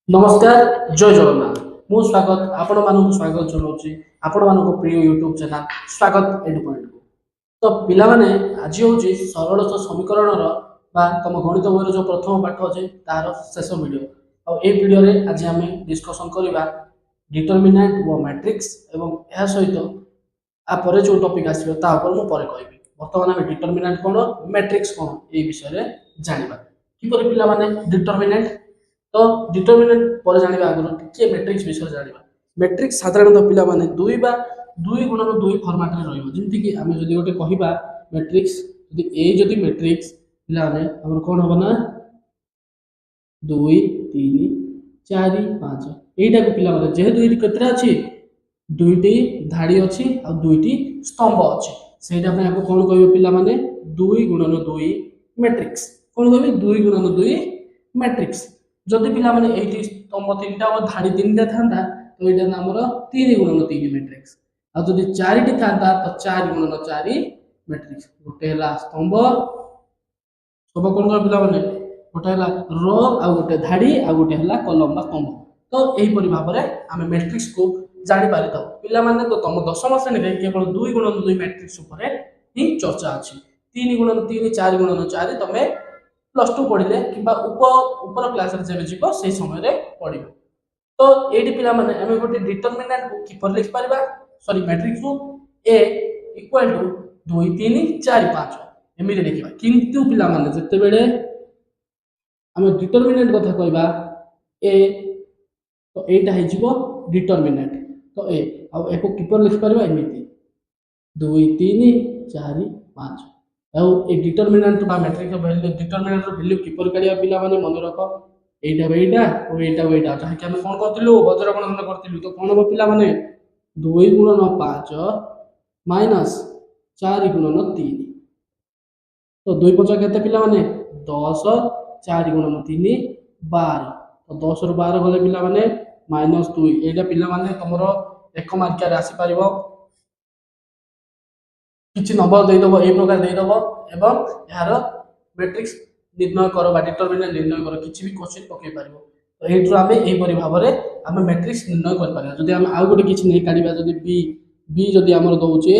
नमस्कार जय जगन्नाथ मु स्वागत आपण मानक स्वागत जनाऊँगी आपण मानक प्रिय यूट्यूब चैनल स्वागत एडु पॉइंट को। तो पिला माने आज हूँ सरल समीकरण तुम गणित बही जो प्रथम पाठ अच्छे तार शेष वीडियो और ये वीडियो रे आज आम डिस्कसन करवा डिटरमिनेंट व मैट्रिक्स एवं यह सहित आपर जो टॉपिक आसो मुझे कहबी। बर्तमान आम डिटरमिनेंट कौन मैट्रिक्स कौन ये विषय जाना किपर पिला माने डिटरमिनेंट तो डिटरमिनेंट पर जानिबा आगु टिके मैट्रिक्स विषय जानिबा। मैट्रिक्स साधारणतः पिला माने दुई बा दुई गुणन दुई फॉर्मेट रे रहइबो जेंति कि आमे जदि गोटे कहिबा मैट्रिक्स जदि ए जदि मैट्रिक्स पिला माने हमर कोन होबा ना 2 3 4 5 एटा को पिला माने जेहेतु एटी केतरा अछि दुईटी धाड़ी अछि आ दुईटी स्तंभ अछि सेटा पे आपको कोन कहबे पिला माने 2 गुणन 2 मैट्रिक्स कोन कहबे 2 गुणन 2 मैट्रिक्स। जदि पिला माने एटी स्तंभ तीनटा और धाड़ी तीनटा थांदा तो एटा हमर 3 गुणन 3 मैट्रिक्स आ जदि चारिटी थांदा तो 4 गुणन 4 मैट्रिक्स। गोटे हला स्तंभ सब कोन कर पिला माने गोटे हला रो आ गोटे धाड़ी आ गोटे हला कॉलम बा स्तंभ। तो एही परि भाव रे आमे मैट्रिक्स को जानि पारितो पिला माने। तो तुम दशम श्रेणी रे केवल 2 गुणन 2 मैट्रिक्स ऊपर ही चर्चा अछि। 3 गुणन 3 4 गुणन 4 तमे +2 पढ़िले किबा ऊपर क्लास रे जेबे जीवो से समय रे पढ़िबो। तो एडी पिला माने हमें गोटे डिटरमिनेंट को किपर लिख परबा सॉरी मैट्रिक्स को a इक्वल टू 2 3 4 5 एमिति लिखबा। किंतु पिला माने जते बेले हमें डिटरमिनेंट कथा कहबा a तो एटा हे जीवो डिटरमिनेंट तो a आ एको किपर लिख परबा एमिति 2 3 4 5 ଆଉ ଏ डिटरमिनेंट बा मैट्रिक्स वैल्यू डिटरमिनेंट रो वैल्यू किपर करिया पिला माने मन रख एटा बेटा और एटा जहा कि हम कोन करतिलु बज्र गणना करतिलु। तो कोन हो पिला माने 2 गुणन 5 माइनस 4 गुणन 3 तो 2 5 केते पिला माने 10 4 गुणन 3 12 तो 10 रो 12 गले पिला माने -2 एटा पिला माने तमरो एक मार्किया रे आसी परिबो किछि नंबर दे दबो ए प्रकार दे दबो एवं यार मैट्रिक्स निर्णय करो बा डिटरमिनेंट निर्णय करो किछि भी क्वेश्चन पके पारिबो। तो एठु आमे एही परि भाव रे आमे मैट्रिक्स निर्णय कर पारिबा। जदि हम आ गोटे किछि नै काढिबा जदि बी जदि हमर दउचे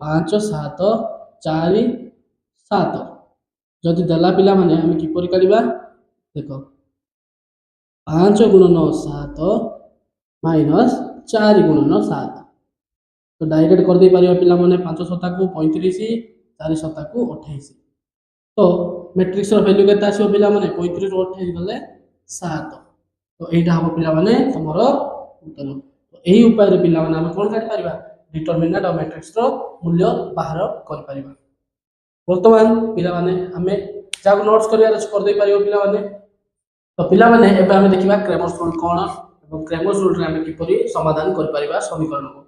5 7 4 7 जदि दला पिला माने हम कि परि काढिबा देखो 5 गुणन 7 माइनस 4 गुणन 7 तो डायरेक्ट कर दे पारिबा पिला माने 5 7 को 35 4 7 को 28 तो मैट्रिक्स रो वैल्यू केता आसीबो पिला माने 35 रो 28 गले 7 तो एटा हम पिला माने हमरो उत्तर। तो एही उपाय रे पिला माने हम कोन काट पारिबा डिटरमिनेंट और मैट्रिक्स रो मूल्य बाहर कर पारिबा। वर्तमान पिला माने हमें जाग नोट्स करिया कर दे पारिबो पिला माने। तो पिला माने एबे हम देखिबा क्रेमर्स रूल कोन एवं क्रेमर्स रूल रे हम किपरि समाधान कर पारिबा समीकरण को।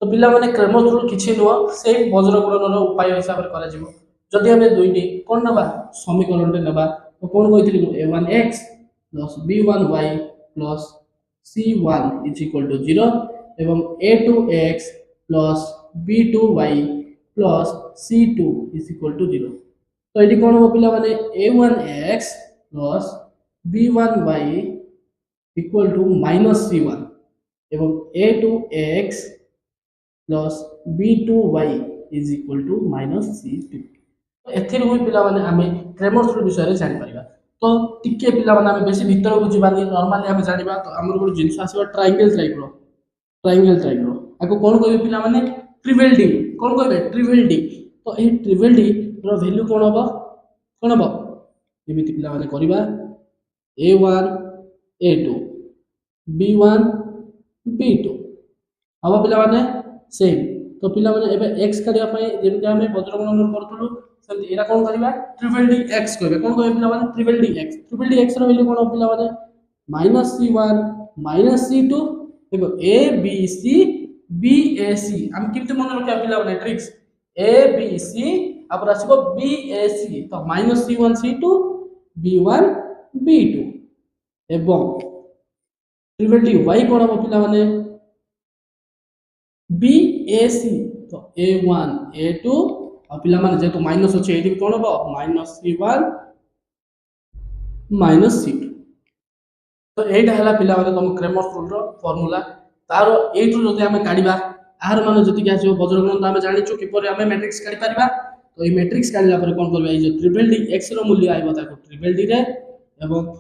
तो पिला माने क्रेमर्स रूल किछि नुआ से वज्र गुणन उपाय हिसाब रे करा जिवो। जदि हम दुईटी कोन नबा समीकरण रे नबा तो कोन कहितली a1x b1y c1 0 एवं a2x b2y c2 0। तो एटी कोन हो पिला माने a1x b1y -c1 एवं a2x b2y -c2। तो एथिर हुई पिला माने हमें क्रेमर्स रूल विषय रे जानि परिबा। तो टिके पिला माने हमें बेसी भीतर को जीवानी नॉर्मली हमें जानिबा। तो हमर गुड जिंस आसीबा ट्रायंगल टाइप रो आको कोन कहबे पिला माने ट्रिवेल्डी कोन कहबे ट्रिवेल्डी। तो ए ट्रिवेल्डी रो वैल्यू कोन हबो एमिति पिला माने करबा a1 a2 b1 b2 अब पिला माने सेम। तो पिला माने एबे x करिया पई जेमि हमें वज्र गणन करथुलु सेमि एरा कोन करबा ट्रिपल x कहबे कोन कहबे पिला माने ट्रिपल x रो वैल्यू कोन पिला माने -c1 -c2 देखो a b c b a c हम किते मन रखिया पिला माने ट्रिक्स a b c अब आसीबो b a c तो -c1 c2 b1 b2 एवं ट्रिपल y कोन हो पिला माने BAC तो A1 A2 और पिला माने जेतु माइनस अछि एठी कोन हो -c1 -c2 तो एटा हला पिला माने तुम क्रेमर्स रूल रो फार्मूला तार एटू जदि आमे काढिबा आर मान जति आसो वज्रगुणन आमे जानिछु किपर आमे मैट्रिक्स काढि परिबा तो ये मैट्रिक्स काढला पर कोन करबा ये जो ट्रिपल डी x रो मूल्य आइबो ताको ट्रिपल डी रे एवं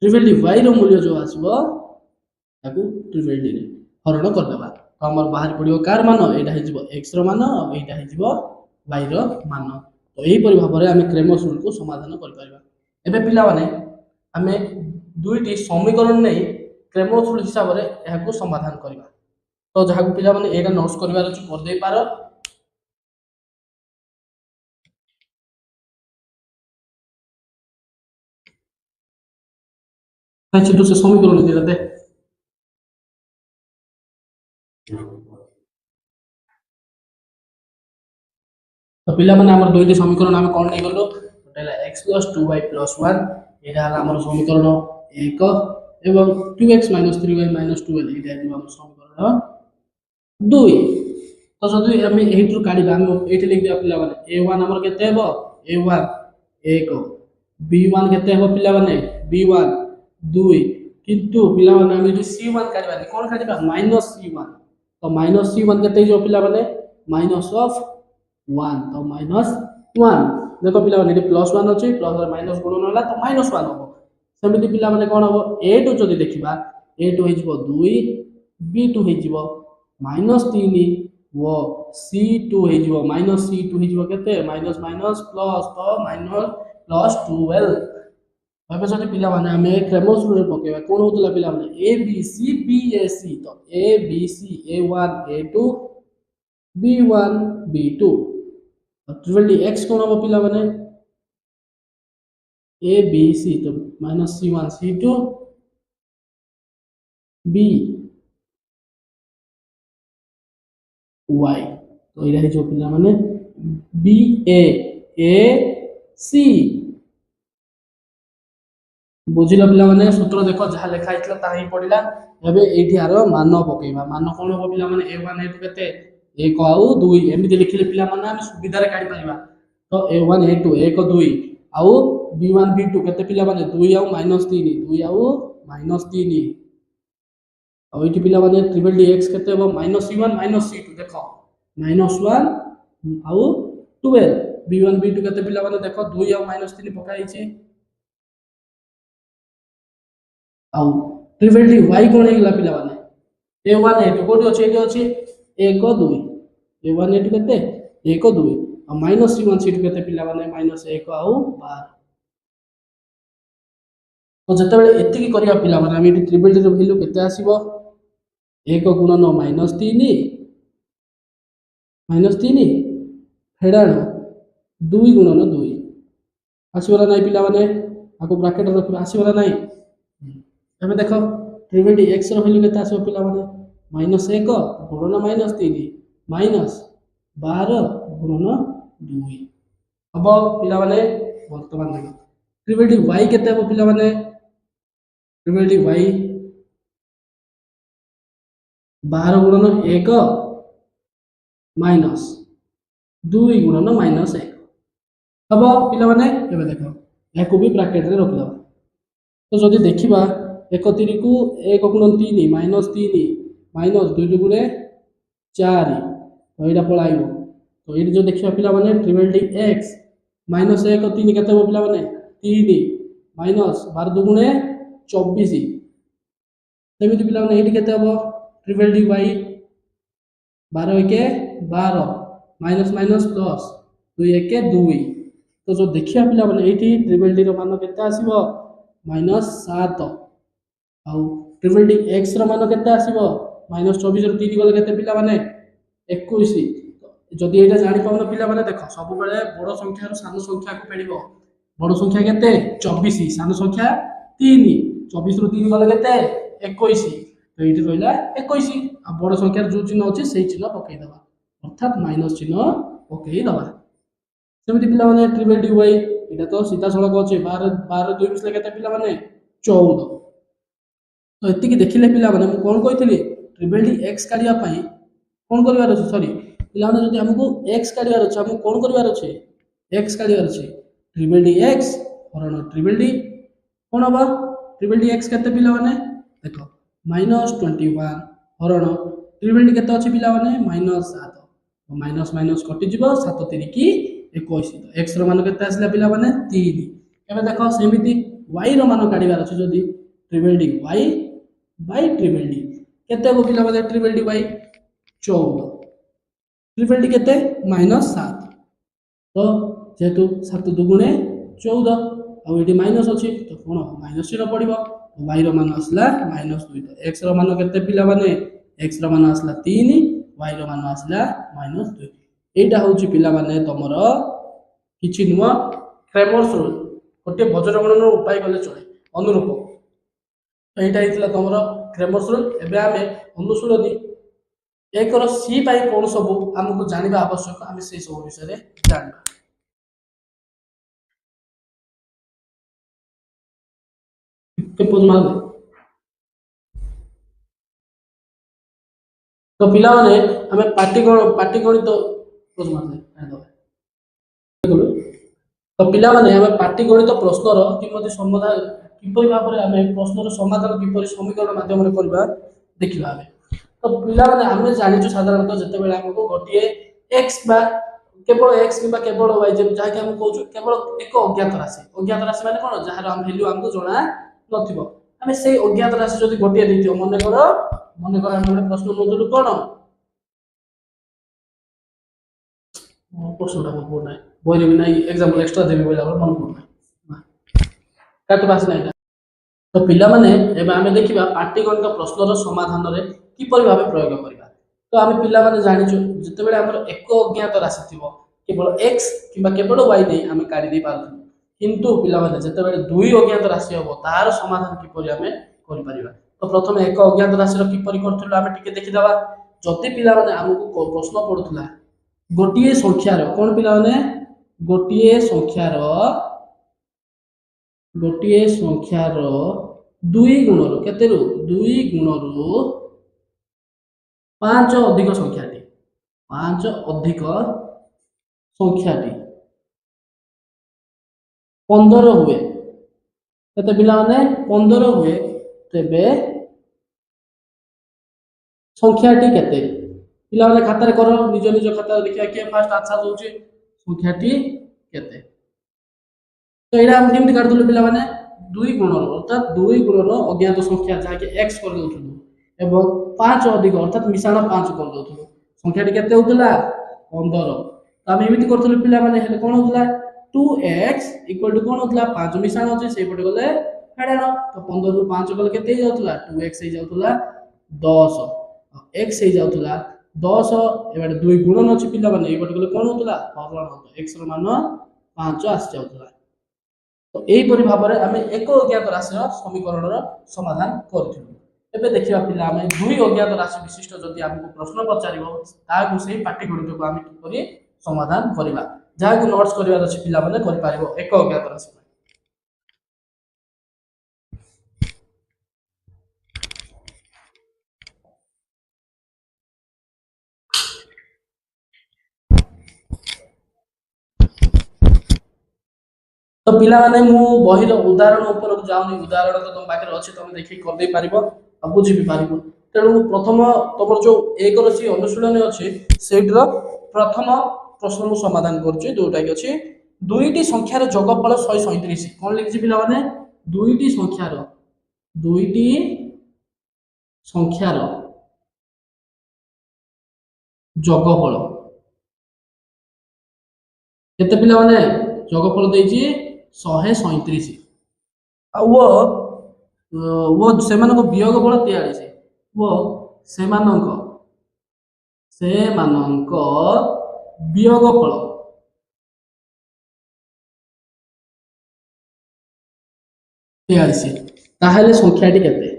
ट्रिपल डी y रो मूल्य जो आसबो ताको ट्रिपल डी रे हरण कर देबा तो हमर बाहर पडियो कार मान एटा हे जिवो x रो मान और एटा हे जिवो y रो मान तो एही परि भाबरे आमे क्रेमर्स रूल को समाधान कर परिबा एबे पिला माने आमे दुईटी समीकरण नहीं क्रेमर्स रूल हिसाब रे एहाको समाधान करबा तो जहा को पिला माने एटा नोट्स करबार अछि कर दे पारो अच्छे तो से समीकरण दे दे तो पिला माने हमर दुईटी समीकरण हम कोन नै गलो टोटल x + 2y + 1 एटा हला हमर समीकरण 1 एवं 2x - 3y - 12 एटा जे हमर समीकरण 2 तो जदि हम एहिटु काढिबा हम एठी लिख दिया पिला माने a1 हमर केते हेबो a1 1 b1 केते हेबो पिला माने b1 2 किंतु पिला माने हम एठी c1 काढिबा कोन काढिबा -c1 तो -c1 केते जो पिला माने माइनस ऑफ 1 तो -1 देखो पिला माने +1 अछि प्लस और माइनस गुणन होला तो -1 हो सेमिति पिला माने कोन हो a2 जदि देखिबा a2 हे जिवो 2 b2 हे जिवो -3 वो c2 हे जिवो -c2 हे जिवो केते माइनस माइनस प्लस तो माइनस +12 अब जदि पिला माने हमें क्रेमर्स रूल पकेबा कोन होतला पिला माने a b c b a c तो a b c a1 a2 b1 b2 triple D x कोन हो पिला माने a b c तो -c1 c2 b y तो इरा जो पिला माने b a c बुझिला पिला माने सूत्र देखो जहा लिखा आइतला ताही पडिला एबे एठी आरो मान पकेबा मान कोन हो पिला माने a1 a2 केते 1 आउ 2 एमिति लिखिले पिला माने हम सुविधा रे काढि परिबा तो a1 a2 1 2 आउ b1 b2 केते पिला माने 2 आउ -3 2 आउ -3 आउ एठी पिला माने ट्रिपल डी x केते हो -c1 -c2 देखो -1 आउ 12 b1 b2 केते पिला माने देखो 2 आउ -3 पकाई छी आउ ट्रिपल डी y कोन हेगला पिला माने a1 a2 कोठी अछि एठी अछि 1 2 a1 a2 केते 1 2 आ -c1 c2 केते पिला माने -1 आउ 12 तो जते बेले एति की करिया पिला माने हम एठी ट्रिपल डी रो वैल्यू केते आसीबो 1 गुणन -3 फेडाण 2 गुणन 2 आसीबला नै पिला माने आको ब्रैकेट रखबा आसीबला नै एबे देखो ट्रिपल डी x रो वैल्यू केते आसीबो पिला माने -1 गुणन -3 -12 गुणन 2 अब पिला माने वर्तमान देखो ट्रिपल डी y केते हो पिला माने ट्रिपल डी y 12 गुणन 1 माइनस 2 गुणन -1 अब पिला माने एबे देखो याको भी ब्रैकेट रे रख दबा तो जदि देखिबा 1 3 को 1 गुणन 3 -3 माइनस 2 गुणे 4 तो एटा पळाइबो तो एटी जो देखिबा पिला माने ट्रिपल डी x -1 3 केते हो पिला माने 3 माइनस 12 गुणे 24 सेमिति पिला माने एटी केते हो triple D y 12 1 12 minus minus plus 2 1 2 तो जो देखिया पिला माने एटी ट्रिपल डी रो मान केते आसीबो -7 आउ ट्रिपल डी x रो मान केते आसीबो -24 रो 3 गले केते पिला माने 21 जदि एटा जानि पाउन पिला माने देखो सब बेले बड़ संख्या रो सान संख्या को पेलिबो बड़ संख्या केते 24 सान संख्या 3 24 रो 3 गले केते 21 तो एटी रहला 21 आ बड़ संख्या जो चिन्ह अछि सेही चिन्ह पकई दबा अर्थात माइनस चिन्ह पकई दबा सेमिति पिला माने ट्रिपल डी y एटा तो सीधा सड़क अछि 12 12 2 मिसले केते पिला माने 14 तो एति की देखिले पिला माने म कोन कहितली ट्रिपल डी x काढिया पई कोन करबार अछि सॉरी पिला माने जदि हमको x काढियार अछि हम कोन करबार अछि x काढियार अछि ट्रिपल डी x हरण ट्रिपल डी कोन होबा ट्रिपल डी एक्स केते पिला माने देखो -21 हरण ट्रिपल डी केते अछि पिला माने -7 माइनस माइनस कटि जीवो 7 3 की 21 तो एक्स रो मान केते आसला पिला माने 3 एबे देखो सेमिति y रो मान काढिबार अछि जदी triple D y bye triple D केते हो पिला माने triple D y 14 triple D केते -7 तो जेतु 7 दुगुणे 14 आ एटी माइनस अछि तो कोन माइनस चिन्ह पड़िबो y रो मान आसला -2 तो x रो मान केते पिला माने x रो मान आसला 3 y रो मान आसला -2 एटा होची पिला माने तमर किछि नुवा क्रेमर्स रूल गोटे बज्र गणन उपाय गले चले अनुरूप एटा हितला तमर क्रेमर्स रूल एबे आमे अनुसुलनी एक रो सी पाई कोन सब हमकु जानिबा आवश्यक आमे से सब विषय रे जानबा के पोज मार तो पिला माने हमें पाटी गणित पोज मार दे तो पिला माने हमें पाटी गणित प्रश्नर किमति समाधान किपरि भाबरे हमें प्रश्नर समाधान किपरि समीकरण माध्यम रे करबा देखिबा हमें तो पिला माने हमें जानिछु साधारणतः जते बेला हमको गोटिए x बा केवल x किबा केवल y जे जाके हम कहू केवल एक अज्ञात राशि माने कोन जहार हम वैल्यू हमको जणा नथिबो हमें से अज्ञात राशि जदी गोटिए दैथियो मने कर हम प्रश्न नदलु कोन प्रश्नटा मन पड़ना बोइले भी नहीं एग्जांपल एक्स्ट्रा देबे बोला मन पड़ना काट पास नहीं तो पिला माने एबे हमें देखिबा पाटीगणित प्रश्नर समाधान रे किपरि भाबे प्रयोग करिबा तो हमें पिला माने जानिछु जते बेले हमर एक अज्ञात राशि थिबो केवल x किबा केवल y नै हमें काढी दे पारथु किंतु पिला माने जते बेले दुई अज्ञात राशि हबो तार समाधान किपरि हमें करि परिबा तो प्रथम एक अज्ञात राशि रो किपरि करथुलो हमें टिके देखि दबा जति पिला माने हमकु प्रश्न पडुथला गोटिए संख्या रो कोन पिला माने गोटिए संख्या रो दुई गुण रो केते रो दुई गुण रो 5 अधिक संख्याटी 5 अधिक संख्याटी 15 हुए केते पिला माने 15 हुए तेबे संख्याटी केते पिला माने खाता रे करो निज निज खाता देखिया के फास्ट आंसर दोची संख्याटी केते तो एरा हम केमति काढ दलु पिला माने दुई गुण अर्थात दुई गुण अज्ञात संख्या जहा के x कर दउथु एवं 5 अधिक अर्थात मिश्रण 5 कर दउथु संख्याटी केते होतला 15 तो हम एमिति करथलु पिला माने हेले कोन होतला 2x = कोन होतला 5 मिश्रण होचे से पटे गले हेडानो तो 15 रु 5 गले केते जाउतला 2x हे जाउतला 10 x हे जाउतला 10 एबाडे दुई गुणन अछि पिला माने एबाडे गले कोन होतला हरण होतो x रो मान 5 आस जाउतला तो एई परि भाबरे हमें एक अज्ञात राशि रो समीकरण रो समाधान करथिलु एबे देखिबा पिला हमें दुई अज्ञात राशि विशिष्ट जदि हमको प्रश्न पचारिबो ताकू सेही पाटी गणित को हमें किपरि समाधान करिबा जाकू नोट्स करिबा अछि पिला माने करि पारिबो एक अज्ञात राशि तो पिला माने मु बहिर उदाहरण ऊपर को जाउनी उदाहरण तो तुम पाखे अछि तुम देखि कर दे पारिबो आ बुझि भी पारिबो तेणु प्रथम तमर जो एक रसी अनुशीलन अछि सेटर प्रथम प्रश्न मु समाधान करछि दोटा कि अछि दुईटी संख्यार जोगफल 137 कोन लिखछि पिला माने दुईटी संख्यार जोगफल केते पिला माने जोगफल देछि 137 आ वो सेमानको वियोग बल 43 वो सेमानको वियोग फल ताहेले संख्याटी केते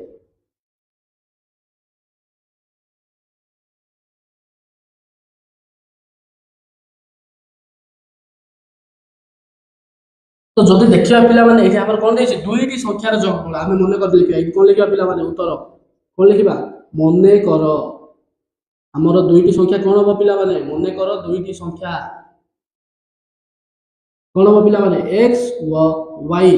तो जदि देखिबा पिला माने एठी हमर कोन देछि दुईटी संख्यार जोगफल आमे मने कर लिखिबा एठी कोन लिखिबा पिला माने उत्तर कोन लिखिबा मने कर हमर दुईटी संख्या कोन हो पिला माने मने कर दुईटी संख्या कोन हो पिला माने x व y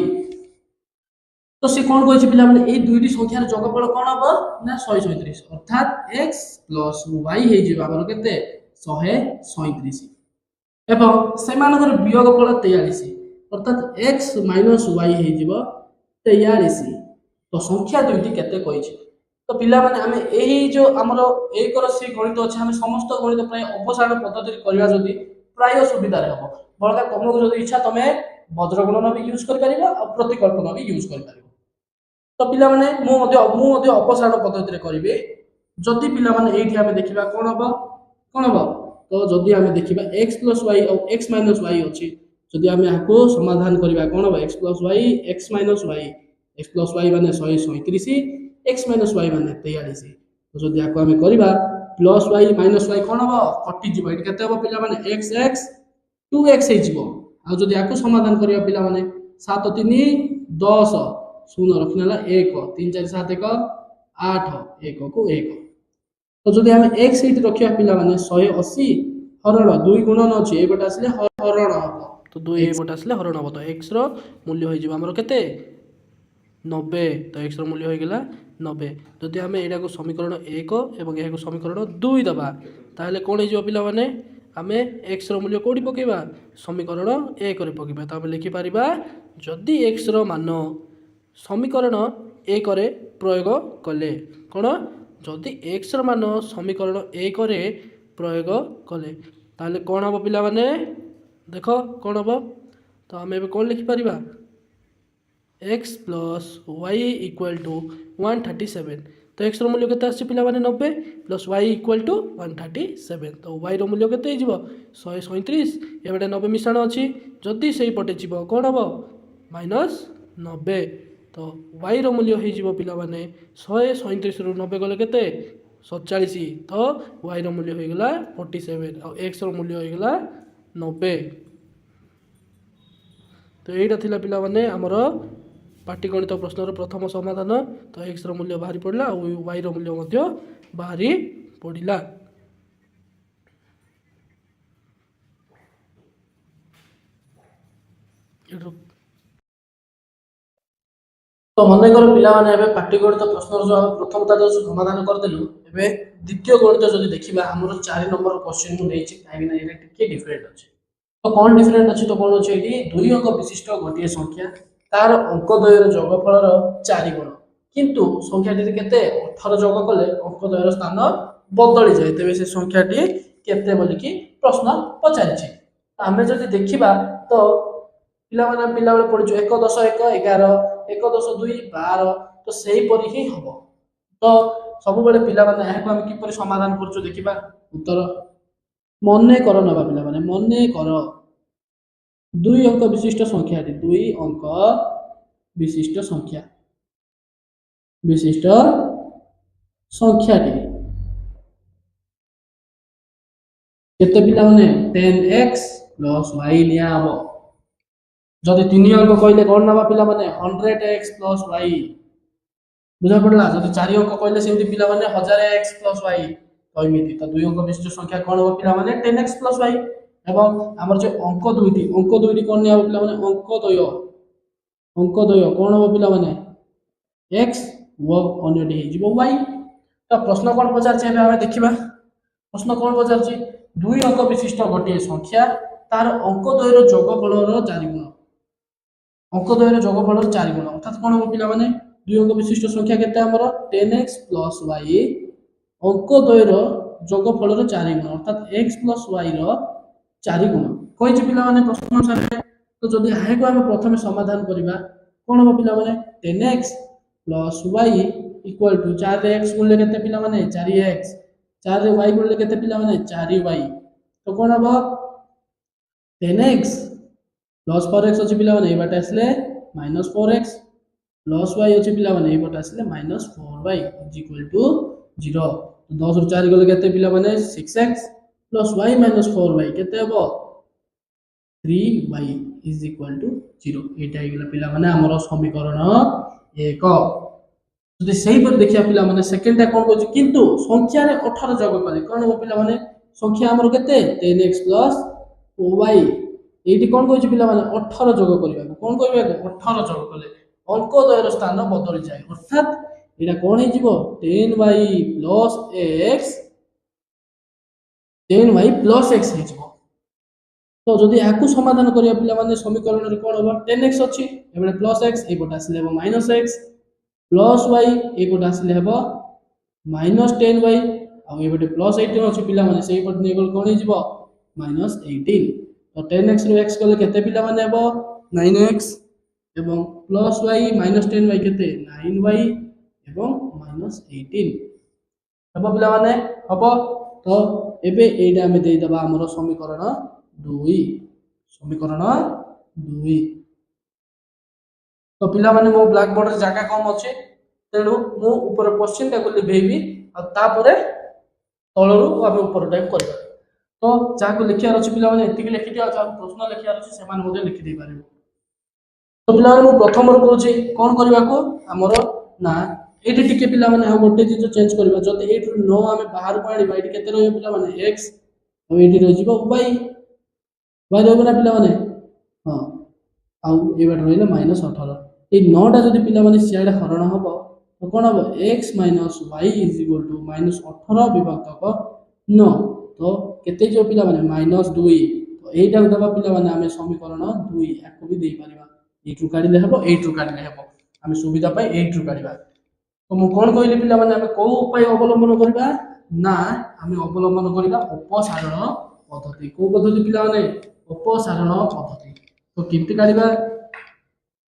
तो से कौन कहि पिला माने ए दुईटी संख्यार जोगफल कोन हबो ना 137 अर्थात x प्लस y हे जे हमर केते 137 एवं सेमानकर वियोगफल 43 अर्थात x माइनस y हे जीवो 43 तो संख्या दुईटी केते कहि तो पिला माने हमें एही जो हमरो एक रसी गणित अछि हमें समस्त गणित प्राय अपसारण पद्धति करिया जदी प्राय सुविधा रहबो बळका तुमको जदी इच्छा तमे वज्रगणन भी यूज कर परिबो और प्रतिकल्पन भी यूज कर परिबो तो पिला माने मु मध्य अपसारण पद्धति रे करिवे जदी पिला माने एठी हमें देखिबा कोन हबो तो जदी हमें देखिबा x y और x y अछि जदी हमें आको समाधान करिबा कोन हबो x y x y माने 137 x y माने 43 तो जदी आको हमें करिबा प्लस y माइनस y कोन हबो कटि जिवो एठी केते हबो पिला माने x 2x हे जिवो आ जदी आको समाधान करिबा पिला माने 7 3 10 शून्य रखनेला 1 3 4 7 1 8 1 को 1 तो जदी हमें x सीट रखिया पिला माने 180 हरण 2 गुणन अछि ए बटा आसले हरण हबो तो 2 ए बटा आसले हरण हबो तो x रो मूल्य होई जिवो हमरो केते 90 तो x रो मूल्य होई गेला 90 जदी हमें एडा को समीकरण 1 एवं एहा को समीकरण 2 दबा ताले कोन हे जिवो पिला माने हमें x रो मूल्य कोडी पकेबा समीकरण 1 रे पकेबा तो हम लिखि परिबा जदी x रो मान समीकरण 1 रे प्रयोग कले कोन जदि x मान समीकरण 1 रे प्रयोग कले ताले कोन हबो पिला माने देखो कोन हबो तो हम एबे कोन लिखि परिबा x plus y equal to 137 तो x रो मूल्य केते आछि पिला माने 90 प्लस y इक्वल टू 137 तो y रो मूल्य केते हिजबो 137 एबेटे 90 मिश्रण अछि जदि सेही पटे जिवो कोन हबो माइनस 90 तो y रो मूल्य हे जीवो पिला माने 137 रु 90 गले केते 47 तो y रो मूल्य हो गेला 47 और x रो मूल्य हो गेला 90 तो एटा थिला पिला माने हमरो पाटीगणित प्रश्न रो प्रथम समाधान तो x रो मूल्य बाहरी पड़ला और y रो मूल्य मध्य बाहरी पड़िला तो मन कर पिला माने एबे पाटीगणित प्रश्न जो हम प्रथम तार समाधान कर देलु एबे द्वितीय गणित जदि देखिबा हमर 4 नंबर क्वेश्चन मु देछि काहे ना एटा टिके डिफरेंट अछि तो कोन डिफरेंट अछि तो कोन अछि एटी दुई अंक विशिष्ट गोटिए संख्या तार अंक द्वयर जोगफल रो 4 गुण किंतु संख्याटी केते 18 जोग कले अंक द्वयर स्थान बदली जाय तेबे से संख्याटी केते बोली कि प्रश्न पचारि छि हमें जदि देखिबा तो पिला माने पिला बेले पढिछु 1 10 1 11 1 10 2 12 तो सही परि ही हबो तो सब बेले पिला माने एहा को हम कि परि समाधान करछु देखिबा उत्तर मने कर नबा पिला माने मने कर दुई अंक विशिष्ट संख्या दुई अंक विशिष्ट संख्या केते पिला माने 10x + y लिया हबो जदि 3 अंक कहले कोन नबा पिला माने 100x + y बुझा पड़ला जदि 4 अंक कहले सेमति पिला माने 1000x + y तो एमिति तो दुई अंक विशिष्ट संख्या कोन हो पिला माने 10x + y एवं हमर जो अंक दुईटी कोन निया पिला माने अंक द्वय कोन हो पिला माने x व अन्यटी हे जीवो y तो प्रश्न कोन पचार छै हमें देखिबा प्रश्न कोन पचार छै दुई अंक विशिष्ट गोटे संख्या तार अंक द्वयर जोगफल रो 4 गुण अंक द्वयर जोगफल रो 4 गुण अर्थात कोन हो पिला माने दुई अंक विशिष्ट संख्या केते हमर 10x + y अंक द्वयर जोगफल रो 4 गुण अर्थात x + y रो 4 गुण कहि छै पिला माने प्रश्न अनुसार तो जदि हाय को हम प्रथम समाधान करिबा कोन हो पिला माने 10x + y = 4x गुणले केते पिला माने 4x 4 रे y गुणले केते पिला माने 4y तो कोन हबो 10x + 4x अछि पिला माने ए बाटे आसले -4x + y अछि पिला माने ए बाटे आसले -4y = 0 तो 10 रु 4 गले केते पिला माने 6x + y - 4y केते हबो 3y = 0 एटा हे गेला पिला माने हमर समीकरण 1 जदि सही पर देखिया पिला माने सेकंड टा कोन कहै किंतु संख्या रे 18 जोग कले कोन हो पिला माने संख्या हमर केते 10x + y एठी कोन कहै पिला माने 18 जोग करिबा कोन कहबा 18 जोग कले अंक द्वयर स्थान बदली जाए अर्थात यहाँ कौन हो 10y plus x 10y plus x हो तो जदि आपको समाधान करिया पिला माने समीकरण रे कोन होबा 10x अछि एबे प्लस x ए पट आसले हेबो माइनस x प्लस y ए पट आसले हेबो माइनस 10y आ ए पटे प्लस 18 अछि पिला माने सेही पट नेगल कोन हे जिवो माइनस 18 तो 10x रो x कले केते पिला माने हेबो 9x एवं प्लस y माइनस 10y केते 9y एवं माइनस 18 हेबो पिला माने हबो तो एबे एटा हम देई दबा हमरो समीकरण 2 समीकरण 2 तो पिला माने मो ब्लैक बोर्ड रे जगह कम अछि तेनु मु ऊपर क्वेश्चन टाको लिखेबी आ तापरे तळरु हम ऊपर टाइप करबा तो जाको लिखियार अछि पिला माने एतिक लिखि दिया जा प्रश्न लिखियार अछि से मान मोदे लिखि दे पारिबो तो पिला माने मु प्रथम रो कहूची कोन करबा को हमरो ना एटी टिके पिला माने आ गोटे चीज चेंज करबा जते 8 रो 9 हमें बाहर को आनिबा एटी केते रहयो पिला माने x और एटी रह जिवो y y रहबो ना पिला माने हां आउ ए बाट रहिला -18 ए 9 टा जदी पिला माने सियाडे हरण हबो तो कोन हबो x - y -18 विभक्त 9 तो केते जो पिला माने -2 तो एटा दबा पिला माने हमें समीकरण 2 याको भी देई परिबा 8 रु काढिले हबो 8 रु काढिले हबो हमें सुविधा पाई 8 रु काढिबा तो मु कोन कहली पिला माने हमें को उपाय अवलंबन करबा ना हमें अवलंबन करबा अपसारण पद्धति को पद्धति पिला माने अपसारण पद्धति तो किंति काढिबा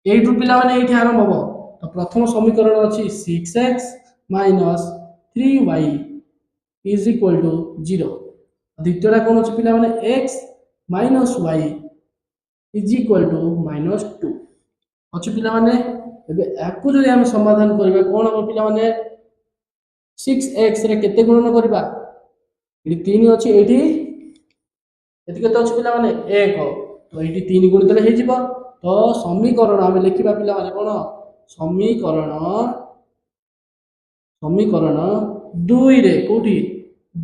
8 रु पिला माने एठी आरंभ हबो तो प्रथम समीकरण अछि 6x - 3y = 0 द्वितीयटा कोन अछि पिला माने x - y = -2 अछि पिला माने एबे याकु जदि हम समाधान करबा कोन हो पिला माने 6x रे केते गुणन करबा एठी 3 अछि एठी एठी केते अछि पिला माने 1 तो एठी 3 गुणित हे जिवो तो समीकरण हम लिखिबा पिला माने कोन समीकरण 2 रे कोठी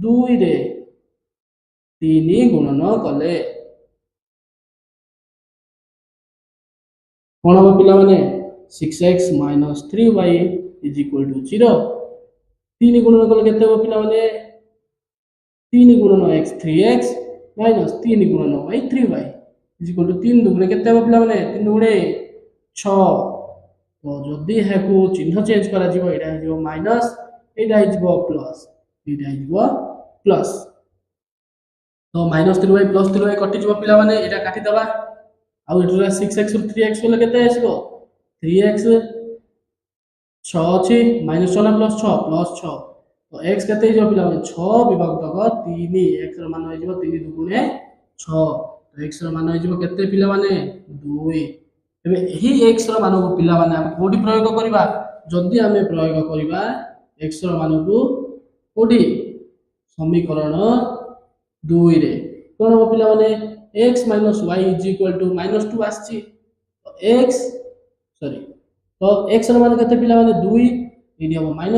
2 रे 3 गुणन कले कोन हो पिला माने 6x - 3y = 0 3 गुणन कले केते हो पिला माने 3 गुणन x 3x - 3 गुणन y 3y = 3 दुगुणे केते हो पिला माने 3 दुगुणे 6 तो जदी हेकु चिन्ह चेंज करा जिवो एटा हे जिवो माइनस एटा हे जिवो प्लस एटा हे जिवो प्लस तो -3y + 3y कटि जिवो पिला माने एटा काटि दबा आ एटा 6x ରୁ 3x कले केते आसीबो 3x 6 अछि -6 ना +6 +6 तो x केते हे जिवो पिला माने 6 विभक्त 3 x रो मान हे जिवो 3 दुगुणे 6 तो x रो मान हे जिवो केते पिला माने 2 एबे एही x रो मान को पिला माने हम कोडी प्रयोग करबा जदी हमें प्रयोग करबा x रो मान को कोडी समीकरण 2 रे कोन हो पिला माने x - y = -2 आछि तो x सॉरी तो x रो मान केते पिला माने 2 एडी हो -y = -2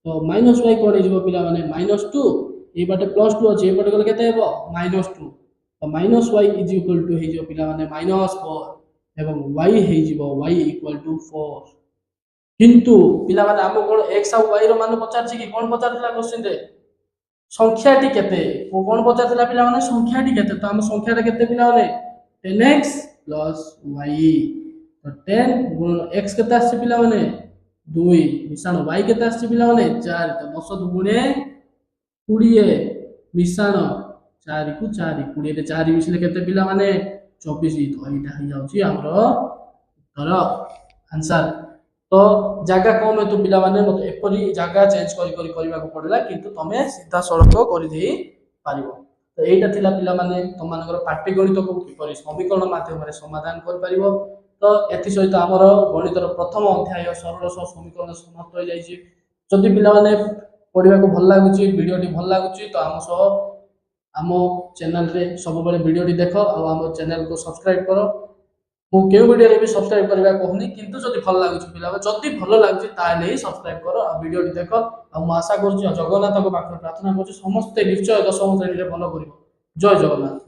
तो -y कोन हे जिवो पिला माने -2 ए बाटे +2 अछि ए बाटे गले केते हेबो -2 तो -y = हे जो पिला माने -4 एवं y हे जिवो y = 4 किंतु पिला माने हम कोन x आ y रो मान पचार छी कि कोन पचार दिला क्वेश्चन रे संख्याटी केते को कोन पचार दिला पिला माने संख्याटी केते तो हम संख्याटा केते पिला माने 10x + y तो 10 गुण x केते आसी पिला माने 2 मिसान y केते आसी पिला माने 4 तो 10 दुगुणे 20 मिसान 4 को 4 20 रे 4 मिसले केते पिला माने 24 तो एटा हे जाउची हमरो उत्तर आंसर तो जगह कम है तो पिला माने मते एपरी जगह चेंज करी करबा को पड़ला किंतु तमे सीधा सड़क करि दे पारिबो तो एटा थिला पिला माने तुम मानकर पाटी गणित को किपरि समीकरण माध्यम रे समाधान कर पारिबो तो एथि सहित हमर गणितर प्रथम अध्याय सरल समीकरण समाप्त हो जाईची जदि पिला माने पढिबा को भल लागुची वीडियो टी भल लागुची तो हम सह आम चैनल रे सब बेले वीडियो टी देखो आ आम चैनल को सब्सक्राइब करो मु केउ वीडियो रे भी सब्सक्राइब करबा कहनी किंतु जदि भल लागुची पिला जदि भल लागुची ताले ही सब्सक्राइब करो आ वीडियो टी देखो आ मु आशा करछु जगन्नाथ को पाखर प्रार्थना करछु समस्त निश्चय 10th श्रेणी रे भल करिवो जय जगन्नाथ।